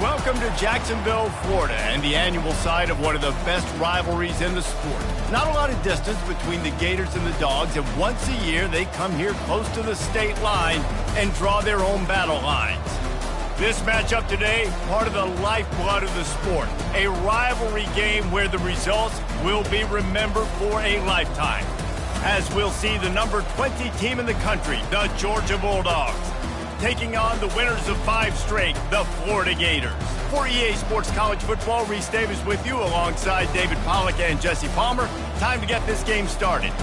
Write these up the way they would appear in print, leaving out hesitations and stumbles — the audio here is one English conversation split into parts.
Welcome to Jacksonville, Florida, and the annual site of one of the best rivalries in the sport. Not a lot of distance between the Gators and the Dogs, and once a year they come here close to the state line and draw their own battle lines. This matchup today, part of the lifeblood of the sport. A rivalry game where the results will be remembered for a lifetime. As we'll see the number 20 team in the country, the Georgia Bulldogs, taking on the winners of 5 straight, the Florida Gators. For EA Sports College Football, Reese Davis with you alongside David Pollack and Jesse Palmer. Time to get this game started.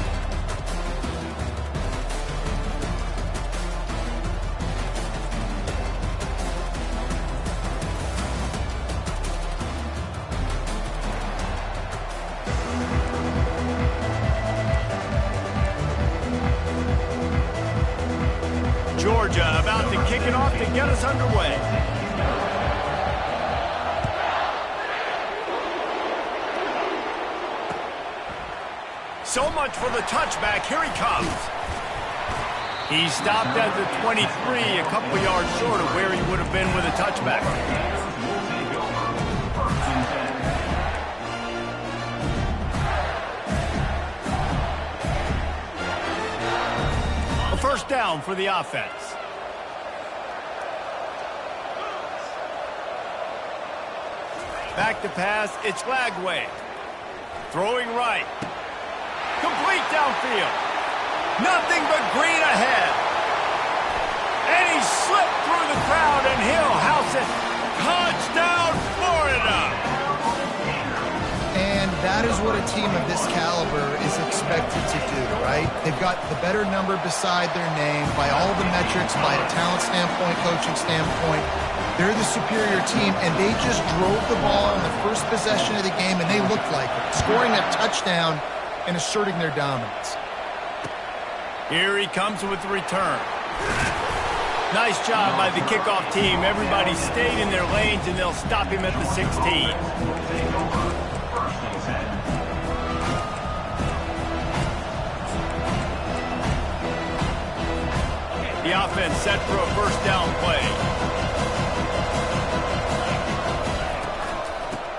Georgia about to kick it off to get us underway. So much for the touchback. Here he comes. He stopped at the 23, a couple yards short of where he would have been with a touchback. First down for the offense. Back to pass, it's Lagway. Throwing right. Complete downfield. Nothing but green ahead. And he slipped through the crowd and he'll house it. Touchdown, Florida! And that is what a team of this caliber is expected to do, right? They've got the better number beside their name by all the metrics, by a talent standpoint, coaching standpoint. They're the superior team, and they just drove the ball on the first possession of the game, and they looked like it, scoring a touchdown and asserting their dominance. Here he comes with the return. Nice job by the kickoff team. Everybody stayed in their lanes, and they'll stop him at the 16. The offense set for a first down play.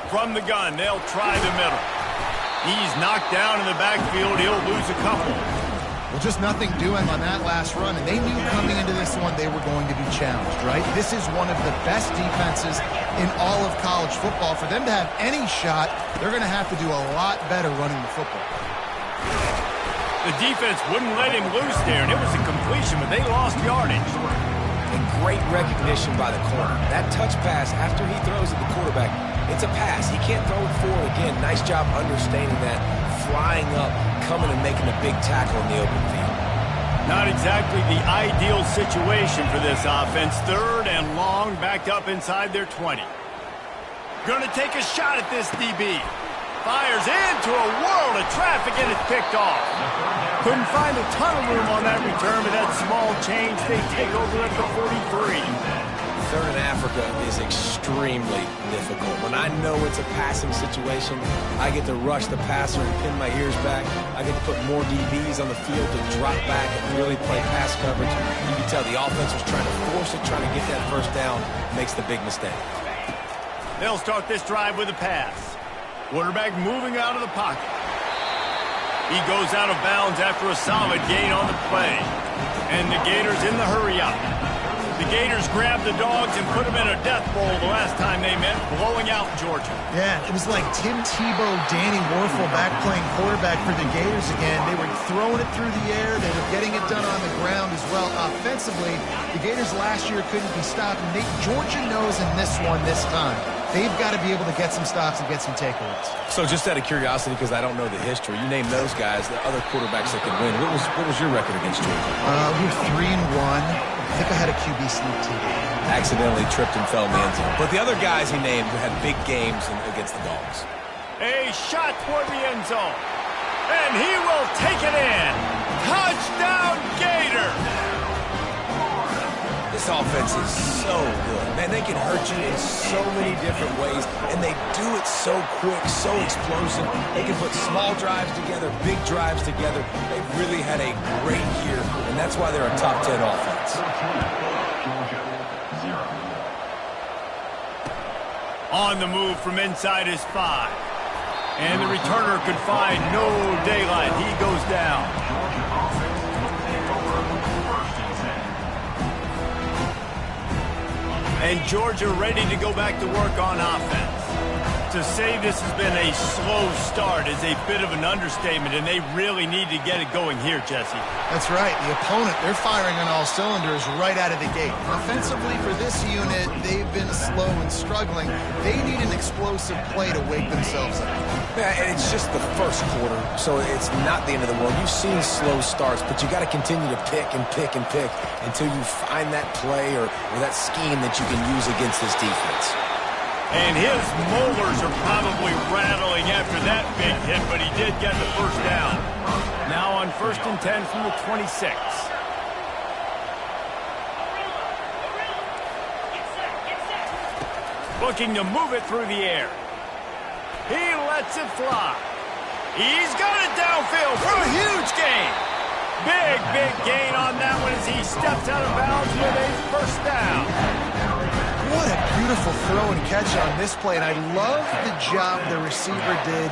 From the gun, they'll try the middle. He's knocked down in the backfield. He'll lose a couple. Well, just nothing doing on that last run, and they knew coming into this one they were going to be challenged, right? This is one of the best defenses in all of college football. For them to have any shot, they're going to have to do a lot better running the football. The defense wouldn't let him loose there, and it was a completion, but they lost yardage. And great recognition by the corner. That touch pass after he throws at the quarterback, it's a pass. He can't throw it forward again. Nice job understanding that, flying up, coming and making a big tackle in the open field. Not exactly the ideal situation for this offense. Third and long, backed up inside their 20. Gonna take a shot at this DB. Fires into a world of traffic, and it's picked off. Couldn't find a ton of room on that return, but that small change, they take over at the 43. Third in Africa is extremely difficult. When I know it's a passing situation, I get to rush the passer and pin my ears back. I get to put more DBs on the field to drop back and really play pass coverage. You can tell the offense was trying to force it, trying to get that first down, makes the big mistake. They'll start this drive with a pass. Quarterback moving out of the pocket. He goes out of bounds after a solid gain on the play. And the Gators in the hurry-up. The Gators grabbed the Dogs and put them in a death bowl the last time they met, blowing out Georgia. Yeah, it was like Tim Tebow, Danny Werfel back playing quarterback for the Gators again. They were throwing it through the air. They were getting it done on the ground as well. Offensively, the Gators last year couldn't be stopped. And Georgia knows in this one this time. They've got to be able to get some stops and get some takeaways. So just out of curiosity, because I don't know the history, you name those guys, the other quarterbacks that could win. What was your record against Georgia? We're 3-1. I think I had a QB sneak too. Accidentally tripped and fell in the end zone. But the other guys he named had big games against the Dogs. A shot toward the end zone. And he will take it in. Touchdown, Gator! This offense is so good. Man, they can hurt you in so many different ways, and they do it so quick, so explosive. They can put small drives together, big drives together. They've really had a great year, and that's why they're a top 10 offense. On the move from inside his 5. And the returner could find no daylight. He goes down. And Georgia ready to go back to work on offense. To say this has been a slow start is a bit of an understatement, and they really need to get it going here, Jesse. That's right. The opponent, they're firing on all cylinders right out of the gate. Offensively, for this unit, they've been slow and struggling. They need an explosive play to wake themselves up. Yeah, and it's just the first quarter, so it's not the end of the world. You've seen slow starts, but you got to continue to pick and pick and pick until you find that play or that scheme that you can use against this defense. And his molars are probably rattling after that big hit, but he did get the first down. Now on 1st and 10 from the 26. Looking to move it through the air. He lets it fly. He's got it downfield for a huge gain. Big gain on that one as he steps out of bounds with a first down. What a beautiful throw and catch on this play, and I love the job the receiver did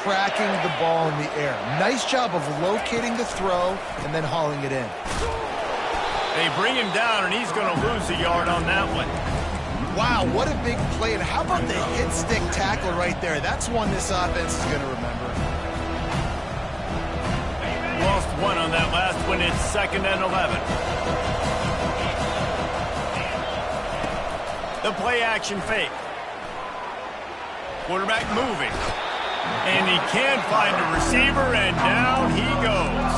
tracking the ball in the air. Nice job of locating the throw and then hauling it in. They bring him down, and he's going to lose a yard on that one. Wow, what a big play, and how about the hit-stick tackle right there? That's one this offense is going to remember. Lost one on that last one. It's 2nd and 11. The play-action fake. Quarterback moving. And he can't find a receiver, and down he goes.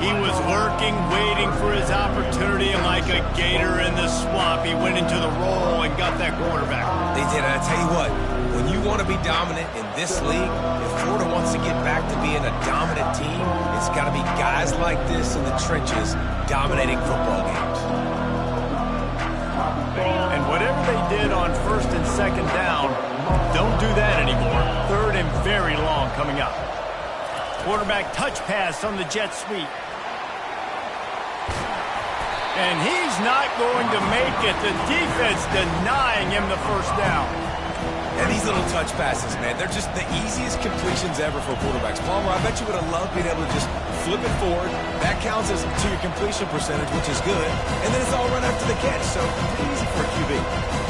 He was lurking, waiting for his opportunity, and like a gator in the swamp, he went into the roll and got that quarterback. They did, and I tell you what, when you want to be dominant in this league, if Florida wants to get back to being a dominant team, it's got to be guys like this in the trenches dominating football games. And whatever they did on 1st and 2nd down, don't do that anymore. 3rd and very long coming up. Quarterback touch pass on the jet sweep. And he's not going to make it. The defense denying him the first down. And these little touch passes, man, they're just the easiest completions ever for quarterbacks. Palmer, I bet you would have loved being able to just flip it forward. That counts as to your completion percentage, which is good. And then it's all run after the catch, so pretty easy for a QB.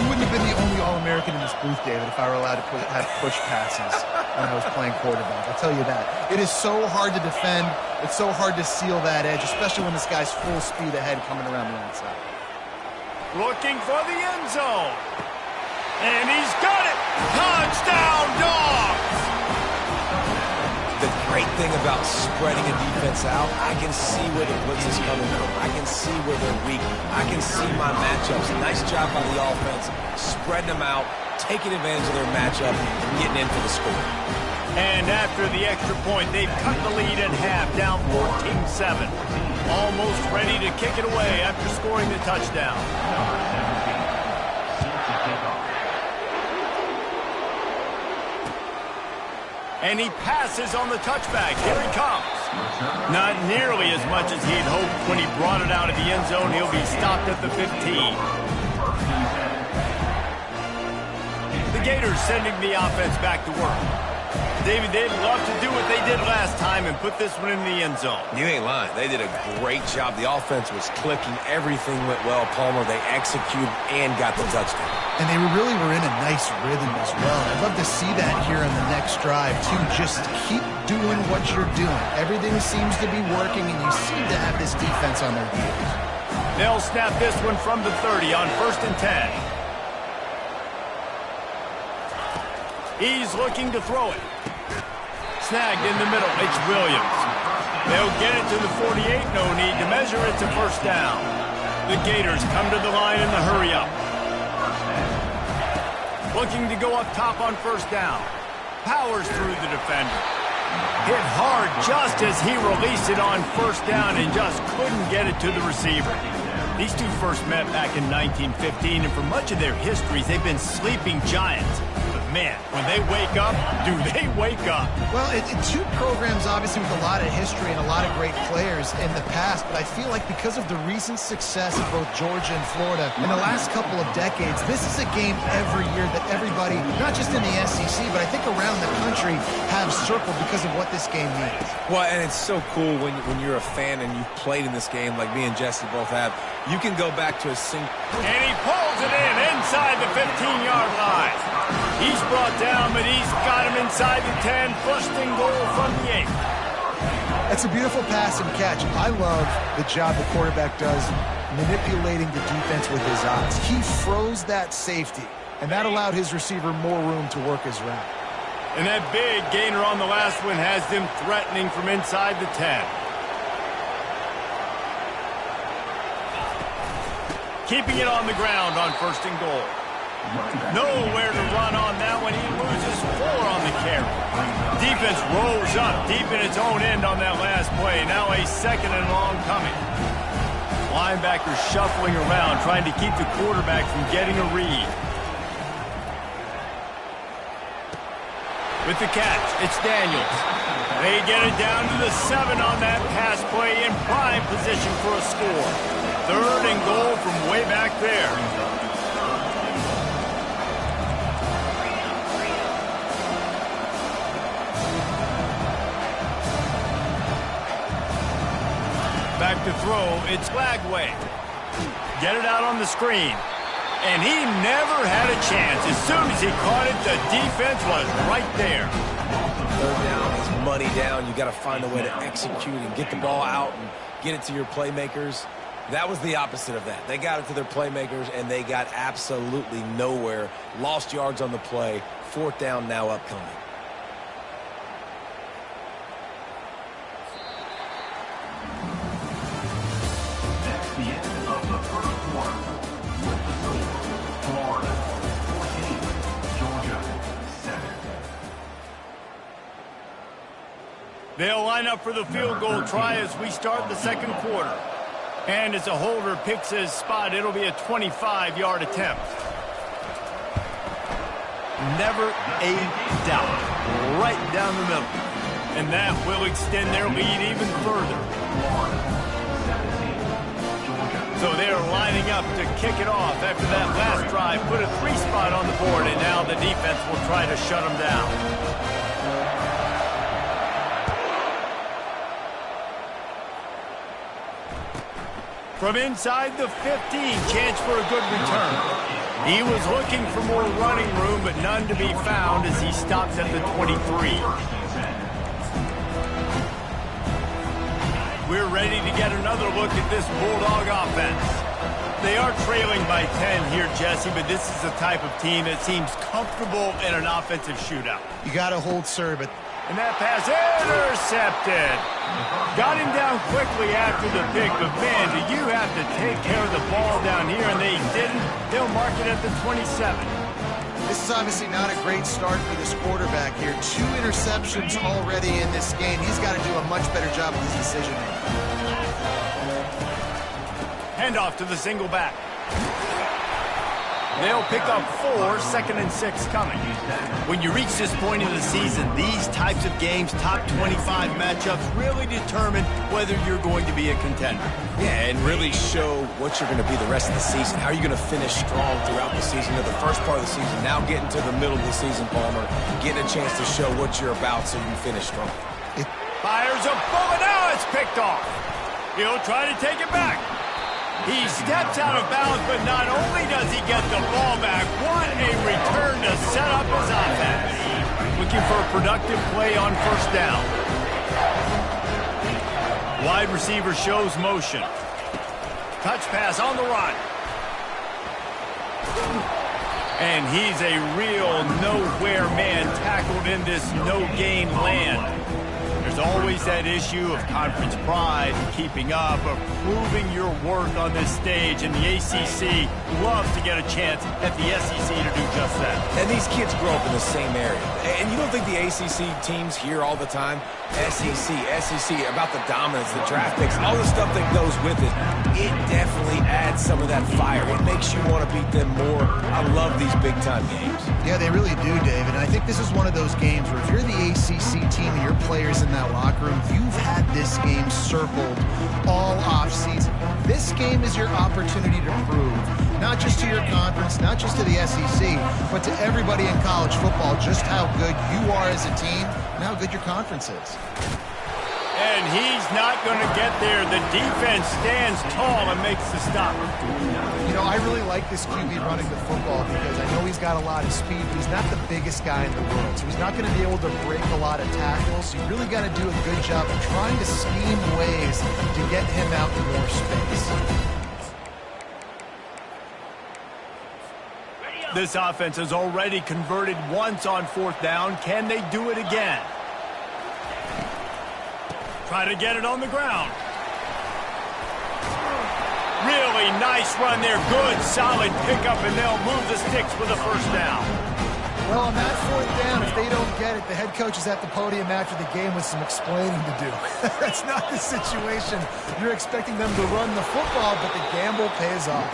You wouldn't have been the only All-American in this booth, David, if I were allowed to have push passes when I was playing quarterback. I'll tell you that. It is so hard to defend. It's so hard to seal that edge, especially when this guy's full speed ahead coming around the outside. Looking for the end zone. And he's got it! Touchdown, Dogs! The great thing about spreading a defense out, I can see where the blitz is coming from. I can see where they're weak. I can see my matchups. Nice job by the offense, spreading them out, taking advantage of their matchup, and getting in for the score. And after the extra point, they've cut the lead in half, down 14-7. Almost ready to kick it away after scoring the touchdown. And he passes on the touchback. Here he comes. Not nearly as much as he'd hoped when he brought it out of the end zone. He'll be stopped at the 15. The Gators sending the offense back to work. David, they'd love to do what they did last time and put this one in the end zone. You ain't lying. They did a great job. The offense was clicking. Everything went well. Palmer, they executed and got the touchdown. And they really were in a nice rhythm as well. I'd love to see that here on the next drive, too. Just keep doing what you're doing. Everything seems to be working, and you seem to have this defense on their heels. They'll snap this one from the 30 on 1st and 10. He's looking to throw it. Snagged in the middle. It's Williams. They'll get it to the 48. No need to measure. It's a first down. The Gators come to the line in the hurry up. Looking to go up top on first down. Powers through the defender. Hit hard just as he released it on first down and just couldn't get it to the receiver. These two first met back in 1915, and for much of their histories, they've been sleeping giants. But man, when they wake up, do they wake up? Well, two programs obviously with a lot of history and a lot of great players in the past, but I feel like because of the recent success of both Georgia and Florida in the last couple of decades, this is a game every year that everybody, not just in the SEC, but I think around the country, have circled because of what this game means. Well, and it's so cool when you're a fan and you've played in this game like me and Jesse both have. You can go back to a single... And he pulls it in inside the 15-yard line. He's brought down, but he's got him inside the 10. First and goal from the 8. That's a beautiful pass and catch. I love the job the quarterback does manipulating the defense with his eyes. He froze that safety, and that allowed his receiver more room to work his route. And that big gainer on the last one has them threatening from inside the 10. Keeping it on the ground on first and goal. Nowhere to run on that one. He loses 4 on the carry. Defense rolls up deep in its own end on that last play. Now a second and long coming. Linebackers shuffling around, trying to keep the quarterback from getting a read. With the catch, it's Daniels. They get it down to the 7 on that pass play in prime position for a score. Third and goal from way back there. Back to throw, it's Lagway. Get it out on the screen. And he never had a chance. As soon as he caught it, the defense was right there. Third down is money down. You got to find a way to execute and get the ball out and get it to your playmakers. That was the opposite of that. They got it to their playmakers, and they got absolutely nowhere. Lost yards on the play. Fourth down now upcoming. They'll line up for the field goal try as we start the second quarter. And as a holder picks his spot, it'll be a 25-yard attempt. Never a doubt. Right down the middle. And that will extend their lead even further. So they're lining up to kick it off after that last drive. Put a 3-spot on the board, and now the defense will try to shut them down. From inside the 15, chance for a good return. He was looking for more running room, but none to be found as he stops at the 23. We're ready to get another look at this Bulldog offense. They are trailing by 10 here, Jesse, but this is the type of team that seems comfortable in an offensive shootout. You got to hold serve, but... And that pass intercepted. Got him down quickly after the pick, but man, do you have to take care of the ball down here, and they didn't. They'll mark it at the 27. This is obviously not a great start for this quarterback here. 2 interceptions already in this game. He's got to do a much better job with his decision-making. Handoff to the single back. They'll pick up 4, second and 6 coming. When you reach this point in the season, these types of games, top 25 matchups, really determine whether you're going to be a contender. Yeah, and really show what you're going to be the rest of the season. How are you going to finish strong throughout the season, or the first part of the season, now getting to the middle of the season, Palmer, getting a chance to show what you're about so you finish strong. Fires a bullet, now it's picked off. He'll try to take it back. He steps out of bounds, but not only does he get the ball back, what a return to set up his offense. Looking for a productive play on first down. Wide receiver shows motion. Touch pass on the run. And he's a real nowhere man tackled in this no-gain land. They're There's always that issue of conference pride, keeping up, of proving your worth on this stage, and the ACC loves to get a chance at the SEC to do just that. And these kids grow up in the same area. And you don't think the ACC teams hear all the time, SEC, about the dominance, the draft picks, all the stuff that goes with it. It definitely adds some of that fire. It makes you want to beat them more. I love these big-time games. Yeah, they really do, David. And I think this is one of those games where if you're the ACC team and your players in that locker room, you've had this game circled all offseason. This game is your opportunity to prove, not just to your conference, not just to the SEC, but to everybody in college football, just how good you are as a team and how good your conference is. And he's not going to get there. The defense stands tall and makes the stop. You know, I really like this QB running the football because I know he's got a lot of speed, but he's not the biggest guy in the world. So he's not going to be able to break a lot of tackles. So you really got to do a good job of trying to scheme ways to get him out in more space. This offense has already converted once on 4th down. Can they do it again? Try to get it on the ground. Really nice run there. Good, solid pickup, and they'll move the sticks for the first down. Well, on that 4th down, if they don't get it, the head coach is at the podium after the game with some explaining to do. That's not the situation. You're expecting them to run the football, but the gamble pays off.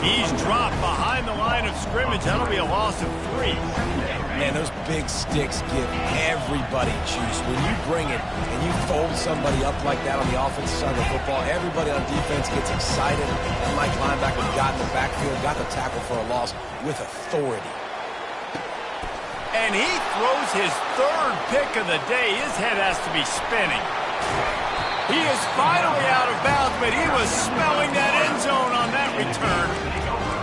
He's dropped behind the line of scrimmage. That'll be a loss of 3. Man, those big sticks give everybody juice. When you bring it and you fold somebody up like that on the offensive side of the football, everybody on defense gets excited. And Mike linebacker got in the backfield, got the tackle for a loss with authority. And he throws his 3rd pick of the day. His head has to be spinning. He is finally out of bounds, but he was smelling that end zone on that return.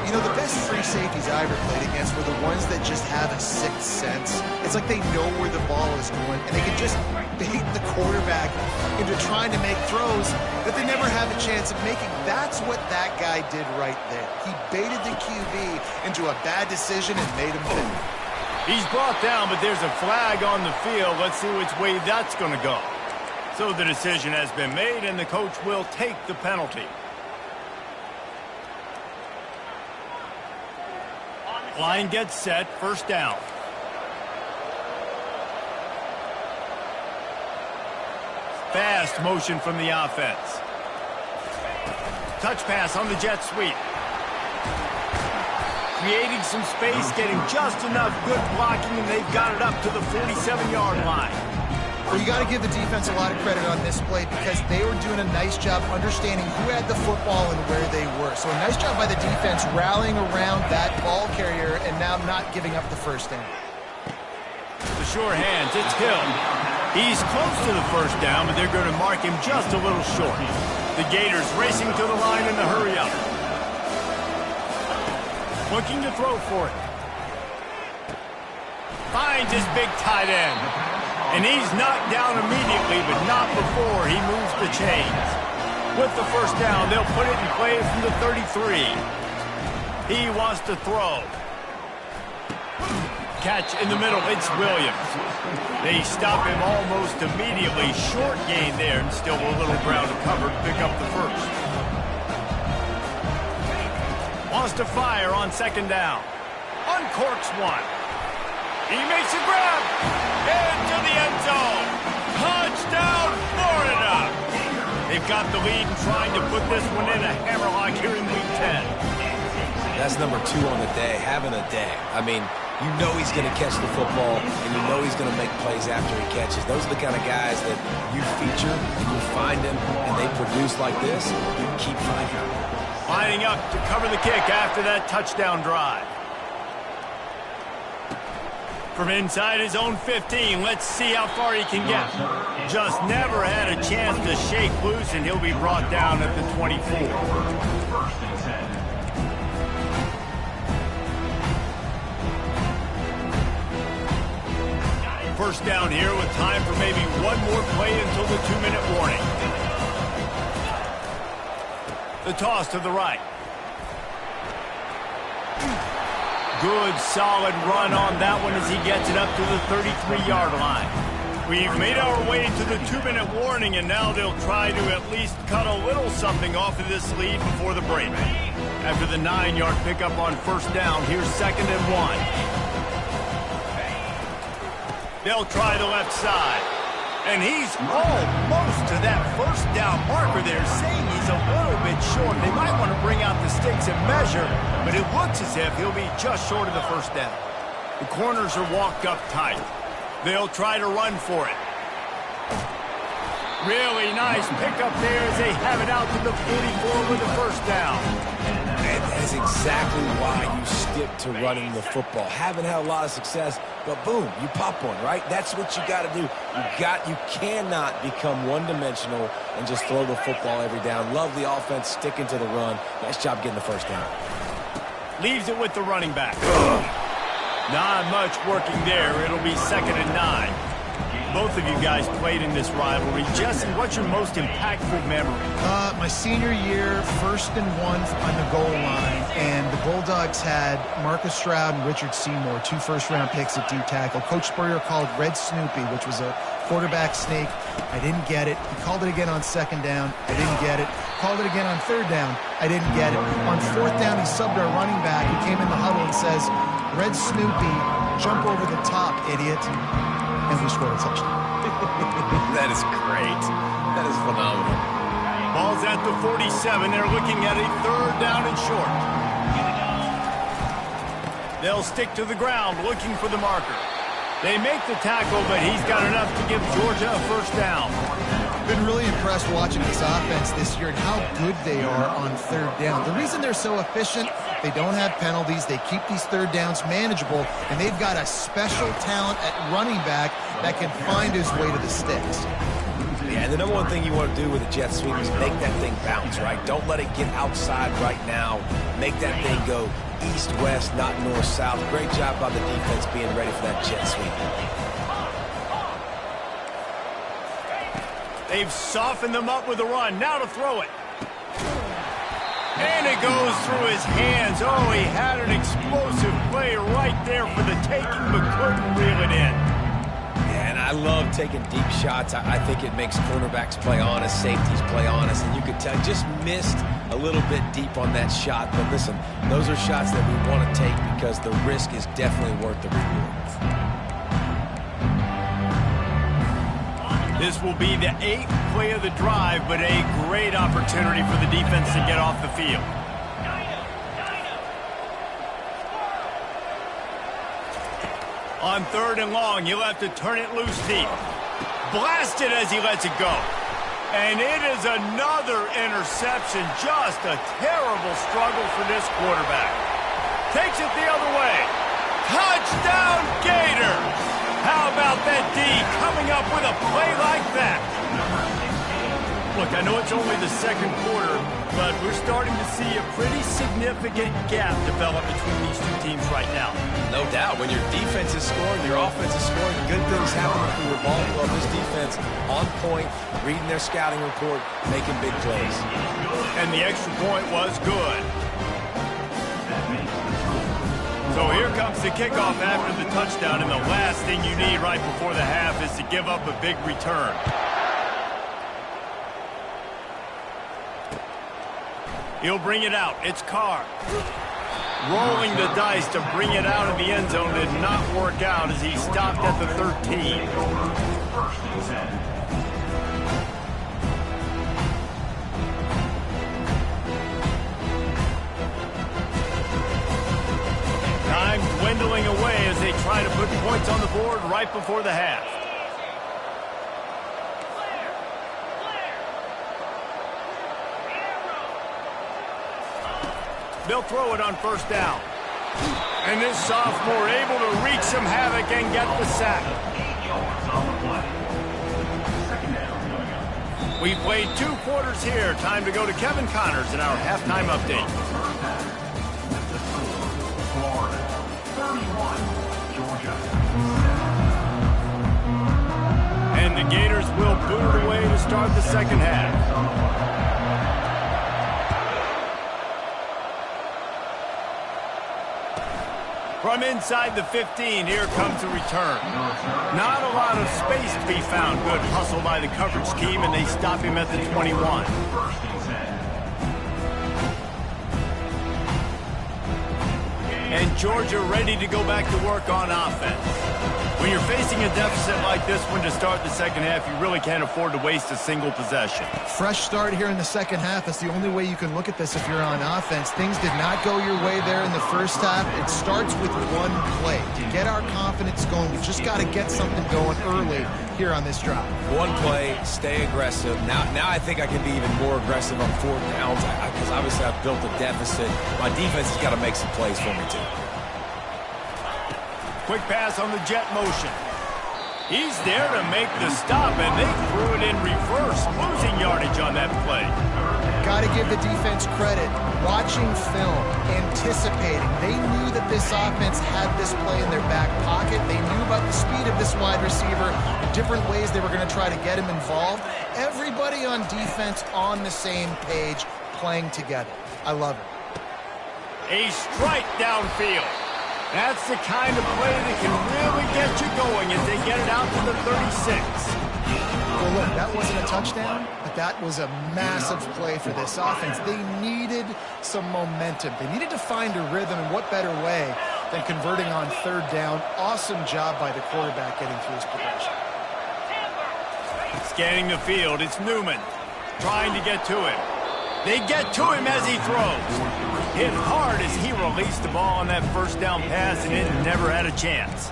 You know, the best free safeties I ever played against were the ones that just have a sixth sense. It's like they know where the ball is going, and they can just bait the quarterback into trying to make throws that they never have a chance of making. That's what that guy did right there. He baited the QB into a bad decision and made him pay. He's brought down, but there's a flag on the field. Let's see which way that's going to go. So the decision has been made, and the coach will take the penalty. Line gets set, 1st down. Fast motion from the offense. Touch pass on the jet sweep. Creating some space, getting just enough good blocking, and they've got it up to the 47-yard line. Well, you got to give the defense a lot of credit on this play because they were doing a nice job understanding who had the football and where they were. So a nice job by the defense rallying around that ball carrier and now not giving up the 1st down. The sure hands, it's Hill. He's close to the 1st down, but they're going to mark him just a little short. The Gators racing to the line in the hurry-up. Looking to throw for it. Finds his big tight end. And he's knocked down immediately, but not before he moves the chains. With the 1st down, they'll put it in play from the 33. He wants to throw. Catch in the middle, it's Williams. They stop him almost immediately. Short gain there, and still a little ground to cover to pick up the 1st. Wants to fire on 2nd down. Uncorks one. He makes a grab. Into the end zone. Touchdown, Florida. They've got the lead and trying to put this one in a hammerlock here in Week 10. That's number 2 on the day, having a day. I mean, you know he's going to catch the football, and you know he's going to make plays after he catches. Those are the kind of guys that you feature, and you find them, and they produce like this, you keep finding them. Lining up to cover the kick after that touchdown drive. From inside his own 15, let's see how far he can get. Just never had a chance to shake loose, and he'll be brought down at the 24. First down here with time for maybe one more play until the 2-minute warning. The toss to the right. Good, solid run on that one as he gets it up to the 33-yard line. We've made our way to the 2-minute warning, and now they'll try to at least cut a little something off of this lead before the break. After the 9-yard pickup on first down, here's 2nd and 1. They'll try the left side. And he's almost to that first down marker there, saying he's a little bit short. They might want to bring out the sticks and measure, but it looks as if he'll be just short of the first down. The corners are walked up tight. They'll try to run for it. Really nice pickup there as they have it out to the 44 with the first down. And that is exactly why you stick to running the football. Haven't had a lot of success, but boom, you pop one, right? That's what you got to do. You cannot become one-dimensional and just throw the football every down. Love the offense sticking to the run. Nice job getting the first down. Leaves it with the running back. Not much working there. It'll be 2nd and 9. Both of you guys played in this rivalry. Jesse, what's your most impactful memory? My senior year, 1st and 1 on the goal line, and the Bulldogs had Marcus Stroud and Richard Seymour, 2 first-round picks at D-tackle. Coach Spurrier called Red Snoopy, which was a quarterback snake. I didn't get it. He called it again on 2nd down. I didn't get it. Called it again on 3rd down. I didn't get it. On 4th down, he subbed our running back. He came in the huddle and says, Red Snoopy, jump over the top, idiot. And we scored a touchdown. That is great. That is phenomenal. Ball's at the 47. They're looking at a 3rd down and short. They'll stick to the ground looking for the marker. They make the tackle, but he's got enough to give Georgia a first down. Been really impressed watching this offense this year and how good they are on 3rd down. The reason they're so efficient, they don't have penalties, they keep these 3rd downs manageable, and they've got a special talent at running back that can find his way to the sticks. Yeah, and the number one thing you want to do with a jet sweep is make that thing bounce, right? Don't let it get outside right now. Make that thing go east-west, not north-south. Great job by the defense being ready for that jet sweep. They've softened them up with a run. Now to throw it. And it goes through his hands. Oh, he had an explosive play right there for the taking, but couldn't reel it in. Yeah, and I love taking deep shots. I think it makes cornerbacks play honest, safeties play honest, and you could tell just missed a little bit deep on that shot. But listen, those are shots that we want to take because the risk is definitely worth the reward. This will be the 8th play of the drive, but a great opportunity for the defense to get off the field. On 3rd and long, he'll have to turn it loose deep. Blasted as he lets it go. And it is another interception. Just a terrible struggle for this quarterback. Takes it the other way. Touchdown, Gators! How about that D coming up with a play like that? Look, I know it's only the 2nd quarter, but we're starting to see a pretty significant gap develop between these two teams right now. No doubt. When your defense is scoring, your offense is scoring, good things happen for your ball club. This defense on point, reading their scouting report, making big plays. And the extra point was good. So here comes the kickoff after the touchdown, and the last thing you need right before the half is to give up a big return. He'll bring it out. It's Carr. Rolling the dice to bring it out of the end zone did not work out as he stopped at the 13. Time dwindling away as they try to put points on the board right before the half. They'll throw it on 1st down. And this sophomore able to wreak some havoc and get the sack. We've played 2 quarters here. Time to go to Kevin Connors in our halftime update. And the Gators will boot it away to start the 2nd half. From inside the 15, here comes the return. Not a lot of space to be found. Good hustle by the coverage team, and they stop him at the 21. And Georgia ready to go back to work on offense. When you're facing a deficit like this one to start the second half, you really can't afford to waste a single possession. Fresh start here in the second half. That's the only way you can look at this if you're on offense. Things did not go your way there in the first half. It starts with one play. To get our confidence going, we've just got to get something going early here on this drive. One play, stay aggressive. Now I think I can be even more aggressive on fourth downs because obviously I've built a deficit. My defense has got to make some plays for me too. Quick pass on the jet motion. He's there to make the stop, and they threw it in reverse, losing yardage on that play. Got to give the defense credit. Watching film, anticipating. They knew that this offense had this play in their back pocket. They knew about the speed of this wide receiver, the different ways they were going to try to get him involved. Everybody on defense on the same page, playing together. I love it. A strike downfield. That's the kind of play that can really get you going as they get it out to the 36. Well, look, that wasn't a touchdown, but that was a massive play for this offense. They needed some momentum. They needed to find a rhythm, and what better way than converting on third down. Awesome job by the quarterback getting through his progression. Scanning the field, it's Newman trying to get to him. They get to him as he throws. Hit hard as he released the ball on that first down pass, and it never had a chance.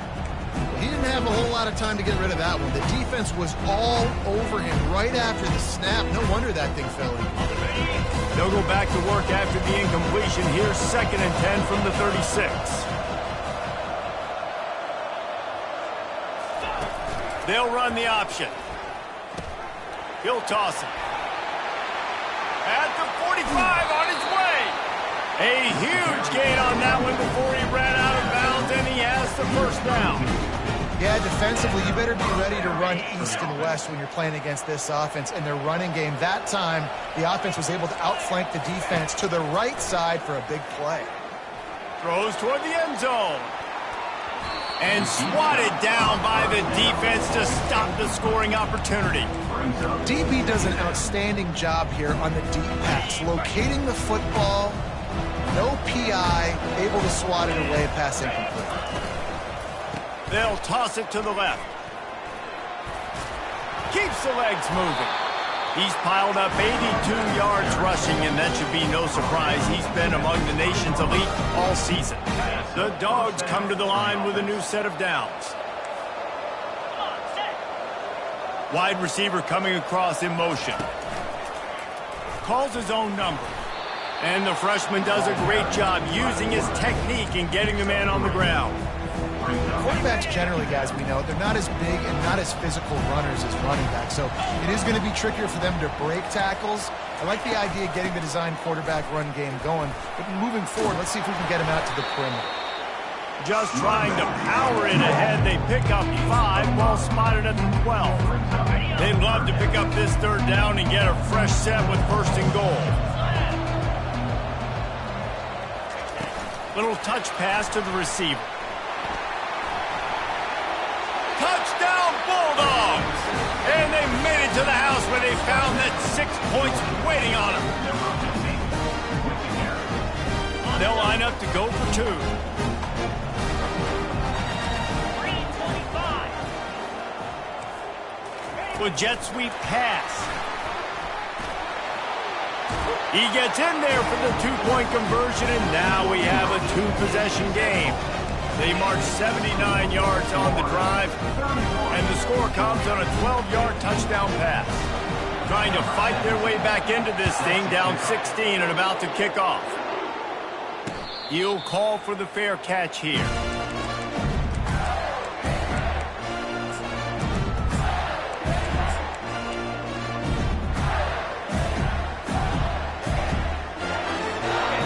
He didn't have a whole lot of time to get rid of that one. The defense was all over him right after the snap. No wonder that thing fell in. They'll go back to work after the incompletion. Here's 2nd and 10 from the 36. They'll run the option. He'll toss it. At the 45, on his way. A huge gain on that one before he ran out of bounds, and he has the first down. Yeah, defensively, you better be ready to run east and west when you're playing against this offense. In their running game, that time, the offense was able to outflank the defense to the right side for a big play. Throws toward the end zone. And swatted down by the defense to stop the scoring opportunity. DB does an outstanding job here on the deep pass, locating the football, no PI, able to swat it away, pass incomplete. They'll toss it to the left. Keeps the legs moving. He's piled up 82 yards rushing, and that should be no surprise. He's been among the nation's elite all season. The Dogs come to the line with a new set of downs. Wide receiver coming across in motion. Calls his own number. And the freshman does a great job using his technique and getting the man on the ground. Quarterbacks generally, guys, we know, they're not as big and not as physical runners as running backs, so it is going to be trickier for them to break tackles. I like the idea of getting the design quarterback run game going, but moving forward, let's see if we can get him out to the perimeter. Just trying to power it ahead. They pick up 5, ball spotted at the 12. They'd love to pick up this third down and get a fresh set with 1st and goal. Little touch pass to the receiver. Touchdown Bulldogs! And they made it to the house where they found that 6 points waiting on them. They'll line up to go for 2. With jet sweep pass. He gets in there for the 2-point conversion, and now we have a 2-possession game. They march 79 yards on the drive, and the score comes on a 12-yard touchdown pass. Trying to fight their way back into this thing, down 16 and about to kick off. He'll call for the fair catch here.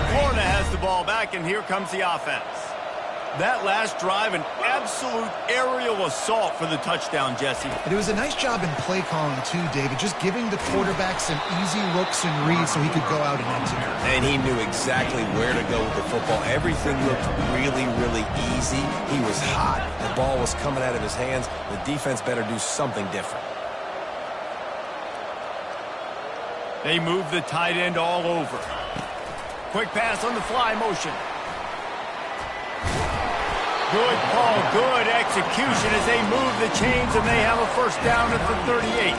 Florida has the ball back, and here comes the offense. That last drive, an absolute aerial assault for the touchdown, Jesse. And it was a nice job in play calling, too, David, just giving the quarterback some easy looks and reads so he could go out and execute. And he knew exactly where to go with the football. Everything looked really, really easy. He was hot. The ball was coming out of his hands. The defense better do something different. They move the tight end all over. Quick pass on the fly motion. Good call, good execution as they move the chains, and they have a first down at the 38.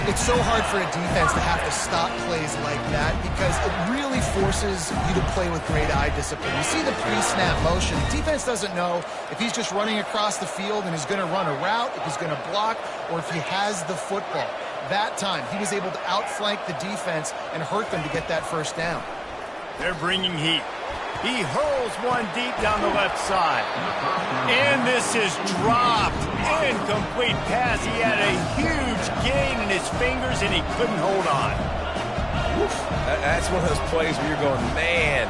It's so hard for a defense to have to stop plays like that because it really forces you to play with great eye discipline. You see the pre-snap motion. The defense doesn't know if he's just running across the field and is going to run a route, if he's going to block, or if he has the football. That time, he was able to outflank the defense and hurt them to get that first down. They're bringing heat. He hurls one deep down the left side. And this is dropped. Incomplete pass. He had a huge gain in his fingers, and he couldn't hold on. That's one of those plays where you're going, man,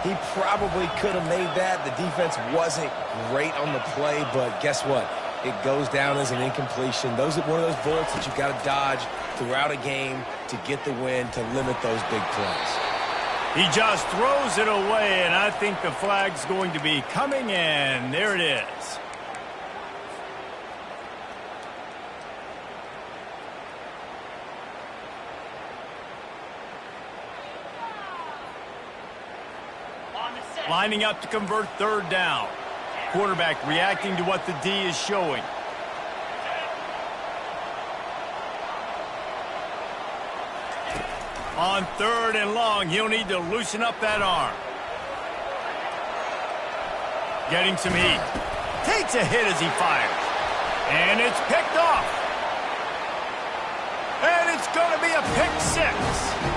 he probably could have made that. The defense wasn't great on the play, but guess what? It goes down as an incompletion. Those are one of those bullets that you've got to dodge throughout a game to get the win, to limit those big plays. He just throws it away, and I think the flag's going to be coming in. There it is. Lining up to convert third down. Quarterback reacting to what the D is showing. On third and long, he'll need to loosen up that arm. Getting some heat. Takes a hit as he fires. And it's picked off. And it's going to be a pick six.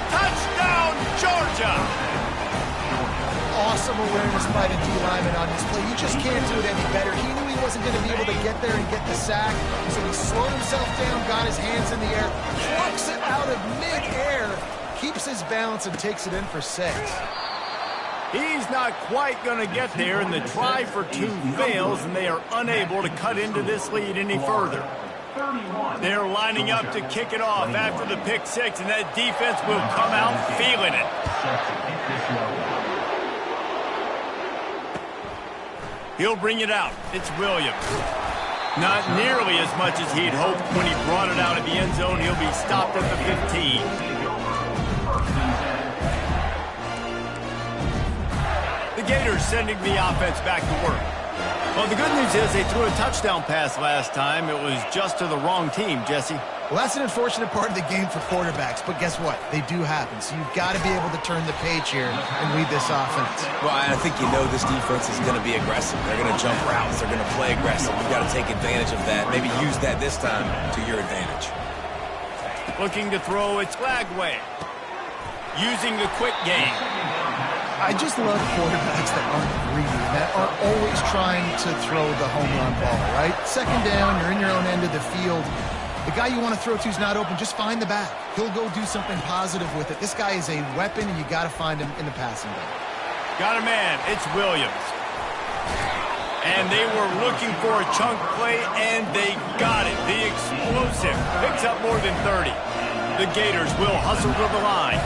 Touchdown, Georgia. Awesome awareness by the D lineman on this play. You just can't do it any better. He knew he wasn't going to be able to get there and get the sack, so he slowed himself down, got his hands in the air, plucks it out of mid-air, keeps his balance, and takes it in for 6. He's not quite going to get there, and the try for 2 fails, and they are unable to cut into this lead any further. They're lining up to kick it off after the pick six, and that defense will come out feeling it. He'll bring it out. It's Williams. Not nearly as much as he'd hoped when he brought it out of the end zone. He'll be stopped at the 15. The Gators sending the offense back to work. Well, the good news is they threw a touchdown pass last time. It was just to the wrong team, Jesse. Well, that's an unfortunate part of the game for quarterbacks, but guess what? They do happen, so you've got to be able to turn the page here and lead this offense. Well, I think you know this defense is going to be aggressive. They're going to jump routes. They're going to play aggressive. You've got to take advantage of that. Maybe use that this time to your advantage. Looking to throw, it's Lagway. Using the quick game. I just love quarterbacks that aren't greedy, that are always trying to throw the home run ball, right? Second down, you're in your own end of the field. The guy you want to throw to is not open. Just find the back. He'll go do something positive with it. This guy is a weapon, and you got to find him in the passing game. Got a man. It's Williams. And they were looking for a chunk play, and they got it. The explosive picks up more than 30. The Gators will hustle to the line.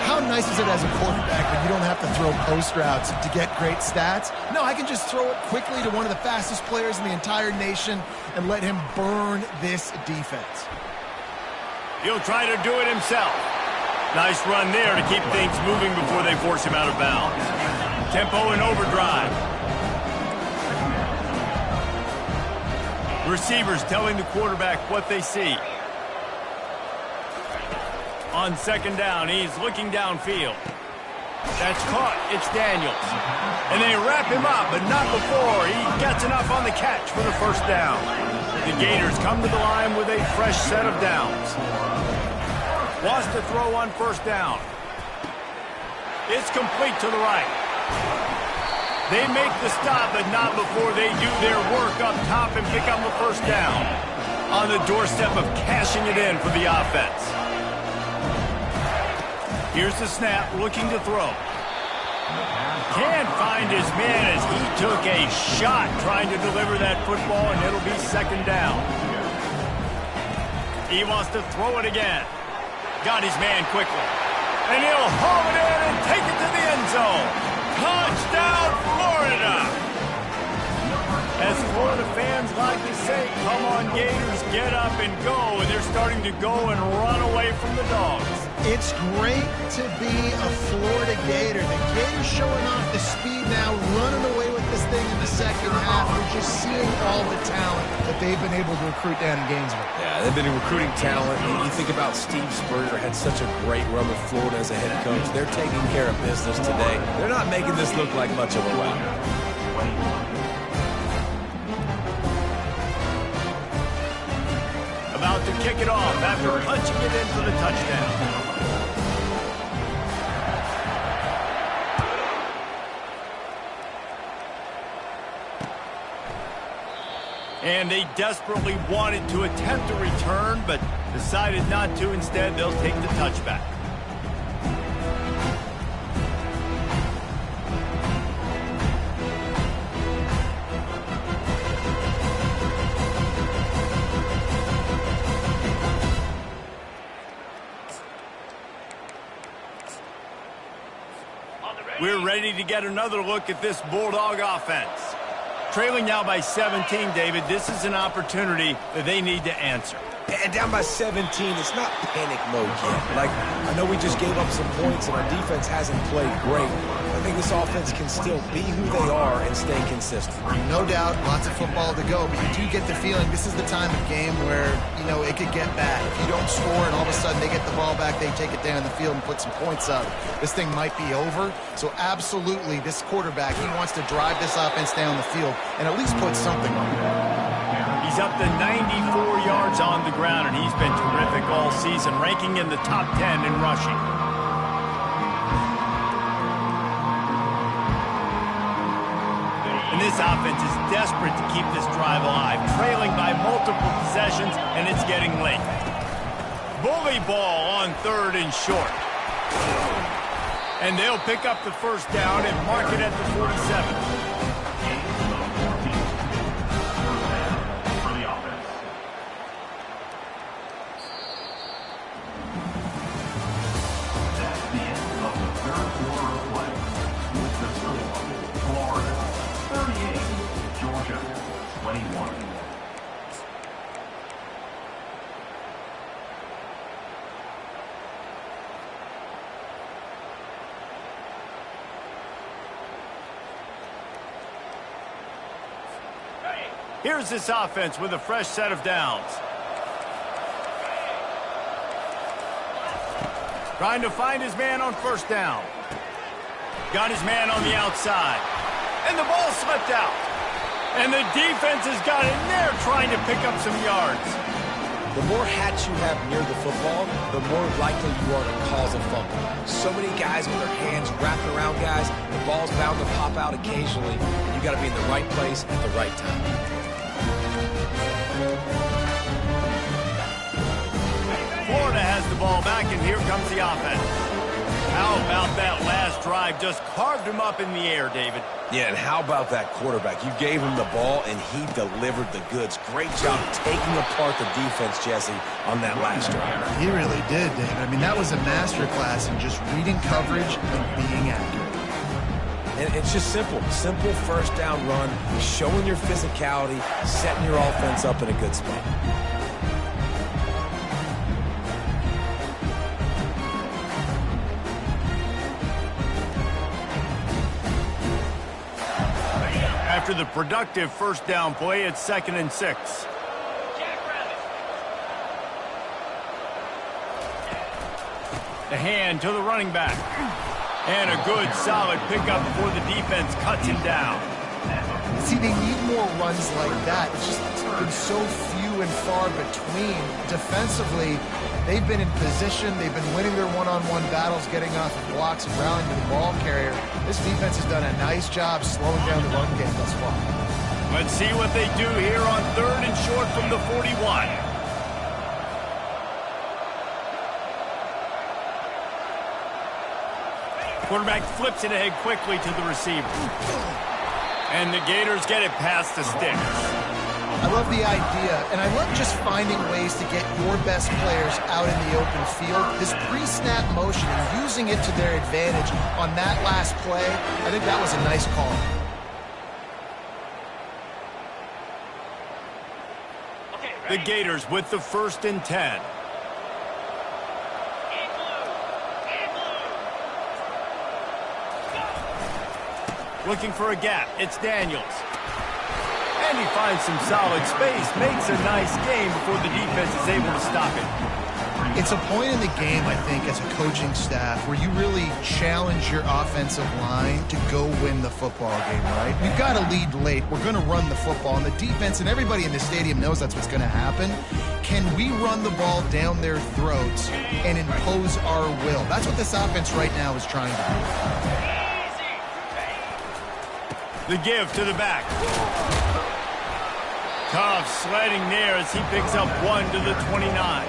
How nice is it as a quarterback when you don't have to throw post routes to get great stats? No, I can just throw it quickly to one of the fastest players in the entire nation and let him burn this defense. He'll try to do it himself. Nice run there to keep things moving before they force him out of bounds. Tempo and overdrive. Receivers telling the quarterback what they see. On second down, he's looking downfield. That's caught. It's Daniels. And they wrap him up, but not before he gets enough on the catch for the first down. The Gators come to the line with a fresh set of downs. Wants to throw on first down. It's complete to the right. They make the stop, but not before they do their work up top and pick up the first down. On the doorstep of cashing it in for the offense. Here's the snap, looking to throw. Can't find his man as he took a shot trying to deliver that football, and it'll be second down. He wants to throw it again. Got his man quickly. And he'll haul it in and take it to the end zone. Touchdown, Florida! As Florida fans like to say, come on, Gators, get up and go. And they're starting to go and run away from the Dogs. It's great to be a Florida Gator. The Gators showing off the speed now, running away with this thing in the second half. We're just seeing all the talent that they've been able to recruit down in Gainesville. Yeah, they've been recruiting talent. And you think about Steve Spurrier had such a great run with Florida as a head coach. They're taking care of business today. They're not making this look like much of a rout. About to kick it off after punching it in for the touchdown. And they desperately wanted to attempt a return, but decided not to. Instead, they'll take the touchback. We're ready to get another look at this Bulldog offense. Trailing now by 17, David, this is an opportunity that they need to answer. And down by 17, it's not panic mode yet. Like, I know we just gave up some points and our defense hasn't played great. I think this offense can still be who they are and stay consistent. No doubt, lots of football to go, but you do get the feeling this is the time of game where, you know, it could get bad. If you don't score and all of a sudden they get the ball back, they take it down the field and put some points up, this thing might be over. So absolutely, this quarterback, he wants to drive this offense down the field and at least put something on it. He's up to 94 yards on the ground, and he's been terrific all season, ranking in the top 10 in rushing. And this offense is desperate to keep this drive alive, trailing by multiple possessions, and it's getting late. Bully ball on third and short. And they'll pick up the first down and mark it at the 47. Here's this offense with a fresh set of downs. Trying to find his man on first down. Got his man on the outside. And the ball slipped out. And the defense has got in there trying to pick up some yards. The more hats you have near the football, the more likely you are to cause a fumble. So many guys with their hands wrapped around guys, the ball's bound to pop out occasionally. You got to be in the right place at the right time. Florida has the ball back, and here comes the offense. How about that last drive? Just carved him up in the air, David. Yeah, and how about that quarterback? You gave him the ball, and he delivered the goods. Great job taking apart the defense, Jesse, on that last drive. He really did, David. I mean, that was a masterclass in just reading coverage and being accurate. And it's just simple. Simple first down run, showing your physicality, setting your offense up in a good spot. After the productive first down play, it's 2nd and 6. The hand to the running back. And a good, solid pickup before the defense cuts him down. See, they need more runs like that. It's been so few and far between. Defensively, they've been in position. They've been winning their one-on-one battles, getting off the blocks and rallying to the ball carrier. This defense has done a nice job slowing down the run game thus far. Let's see what they do here on 3rd and short from the 41. Quarterback flips it ahead quickly to the receiver. And the Gators get it past the sticks. I love the idea, and I love just finding ways to get your best players out in the open field. This pre-snap motion and using it to their advantage on that last play, I think that was a nice call. The Gators with the 1st and 10. Looking for a gap. It's Daniels. And he finds some solid space, makes a nice game before the defense is able to stop it. It's a point in the game, I think, as a coaching staff, where you really challenge your offensive line to go win the football game, right? We've got to lead late. We're going to run the football, and the defense and everybody in the stadium knows that's what's going to happen. Can we run the ball down their throats and impose our will? That's what this offense right now is trying to do. The give to the back. Tough sledding there as he picks up 1 to the 29.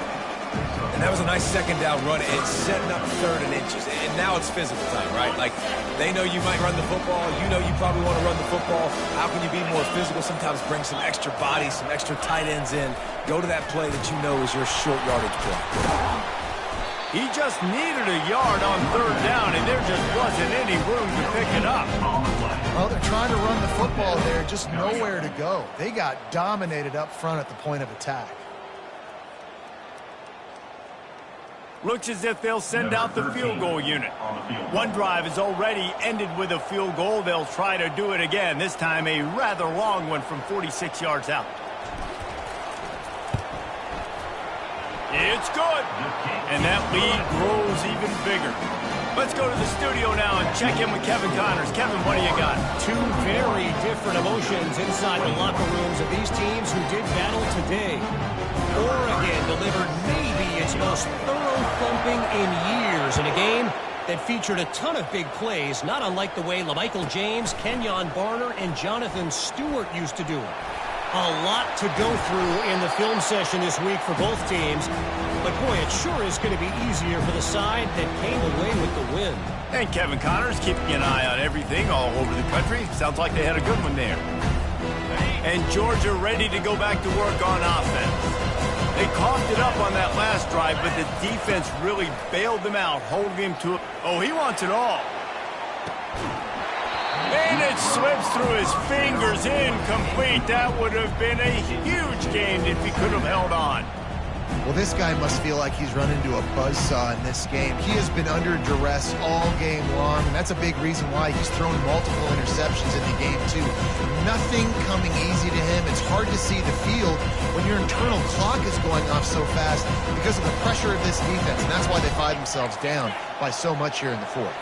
And that was a nice second down run. It's setting up 3rd and inches. And now it's physical time, right? Like, they know you might run the football. You know you probably want to run the football. How can you be more physical? Sometimes bring some extra bodies, some extra tight ends in. Go to that play that you know is your short yardage play. He just needed a yard on 3rd down, and there just wasn't any room to pick it up. Well, they're trying to run the football there, just nowhere to go. They got dominated up front at the point of attack. Looks as if they'll send out the field goal unit. One drive is already ended with a field goal. They'll try to do it again, this time a rather long one from 46 yards out. It's good. And that lead grows even bigger. Let's go to the studio now and check in with Kevin Connors. Kevin, what do you got? Two very different emotions inside the locker rooms of these teams who did battle today. Oregon delivered maybe its most thorough thumping in years in a game that featured a ton of big plays, not unlike the way LaMichael James, Kenyon Barner, and Jonathan Stewart used to do it. A lot to go through in the film session this week for both teams. But, boy, it sure is going to be easier for the side that came away with the win. And Kevin Connors keeping an eye on everything all over the country. Sounds like they had a good one there. And Georgia ready to go back to work on offense. They coughed it up on that last drive, but the defense really bailed them out, holding him to it. Oh, he wants it all. And it slips through his fingers, incomplete. That would have been a huge gain if he could have held on. Well, this guy must feel like he's run into a buzzsaw in this game. He has been under duress all game long, and that's a big reason why he's thrown multiple interceptions in the game, too. Nothing coming easy to him. It's hard to see the field when your internal clock is going off so fast because of the pressure of this defense, and that's why they find themselves down by so much here in the 4th.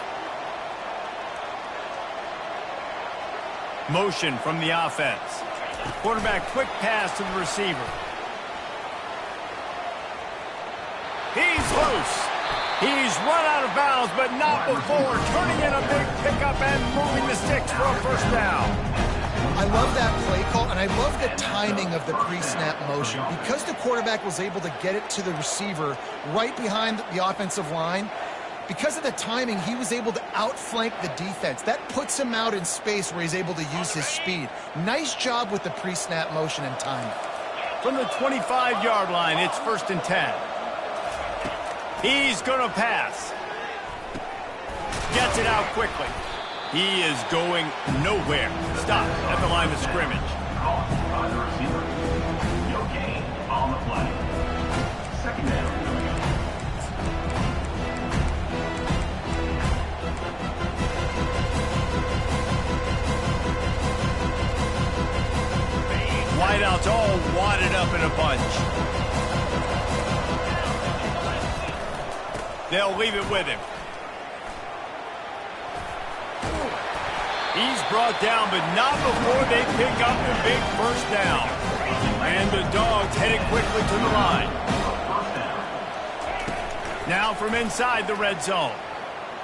Motion from the offense. Quarterback quick pass to the receiver. He's loose. He's run out of bounds, but not before turning in a big pickup and moving the sticks for a 1st down. I love that play call, and I love the timing of the pre-snap motion. Because the quarterback was able to get it to the receiver right behind the offensive line, because of the timing, he was able to outflank the defense. That puts him out in space where he's able to use his speed. Nice job with the pre-snap motion and timing. From the 25-yard line, it's 1st and 10. He's going to pass. Gets it out quickly. He is going nowhere. Stop at the line of scrimmage. By the receiver. No gain on the play. 2nd down. Wideouts all wadded up in a bunch. They'll leave it with him. He's brought down, but not before they pick up the big 1st down. And the Dogs headed quickly to the line. Now from inside the red zone.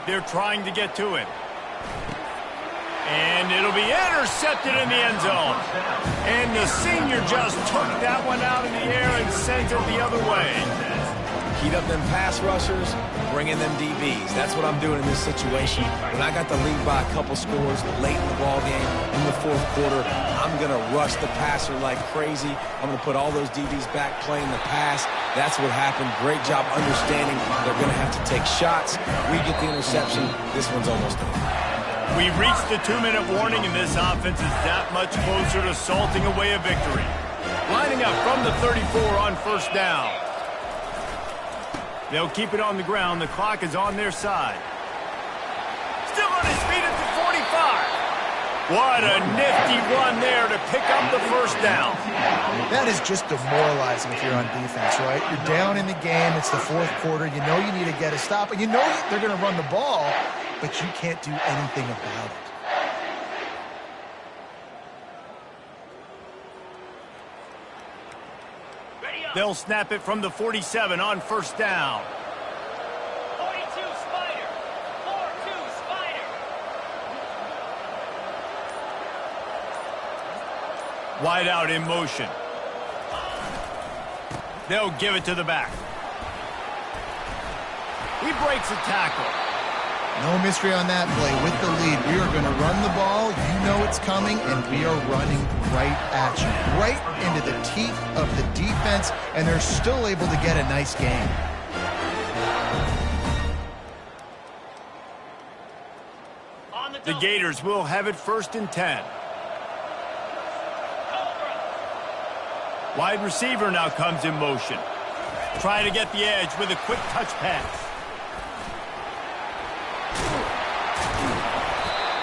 They're trying to get to him. And it'll be intercepted in the end zone. And the senior just took that one out in the air and sent it the other way. Heat up them pass rushers, bring in them DBs. That's what I'm doing in this situation. When I got the lead by a couple scores late in the ball game, in the fourth quarter, I'm going to rush the passer like crazy. I'm going to put all those DBs back playing the pass. That's what happened. Great job understanding they're going to have to take shots. We get the interception. This one's almost over. We've reached the 2-minute warning, and this offense is that much closer to salting away a victory. Lining up from the 34 on first down. They'll keep it on the ground. The clock is on their side. Still on his feet at the 45. What a nifty run there to pick up the first down. That is just demoralizing if you're on defense, right? You're down in the game. It's the fourth quarter. You know you need to get a stop, and you know they're going to run the ball, but you can't do anything about it. They'll snap it from the 47 on first down. 42 Spider. 4-2 Spider. Wide out in motion. They'll give it to the back. He breaks a tackle. No mystery on that play. With the lead, we are going to run the ball. You know it's coming, and we are running right at you. Right into the teeth of the defense, and they're still able to get a nice game. The Gators will have it 1st and 10. Wide receiver now comes in motion. Trying to get the edge with a quick touch pass.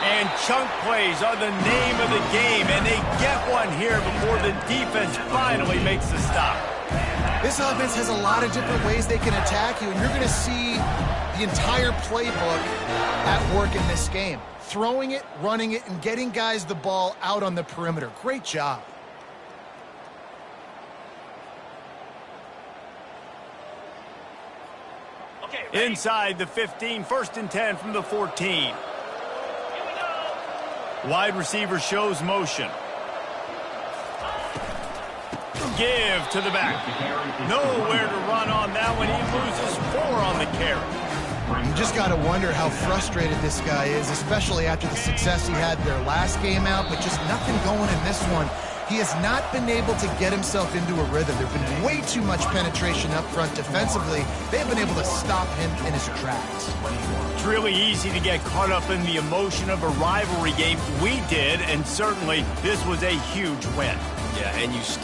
And chunk plays are the name of the game, and they get one here before the defense finally makes the stop. This offense has a lot of different ways they can attack you, and you're going to see the entire playbook at work in this game. Throwing it, running it, and getting guys the ball out on the perimeter. Great job. Inside the 15, 1st and 10 from the 14. Wide receiver shows motion. Give to the back. Nowhere to run on that one. He loses 4 on the carry. You just got to wonder how frustrated this guy is, especially after the success he had their last game out, but just nothing going in this one. He has not been able to get himself into a rhythm. There's been way too much penetration up front defensively. They've been able to stop him in his tracks. It's really easy to get caught up in the emotion of a rivalry game. We did, and certainly this was a huge win. Yeah, and you start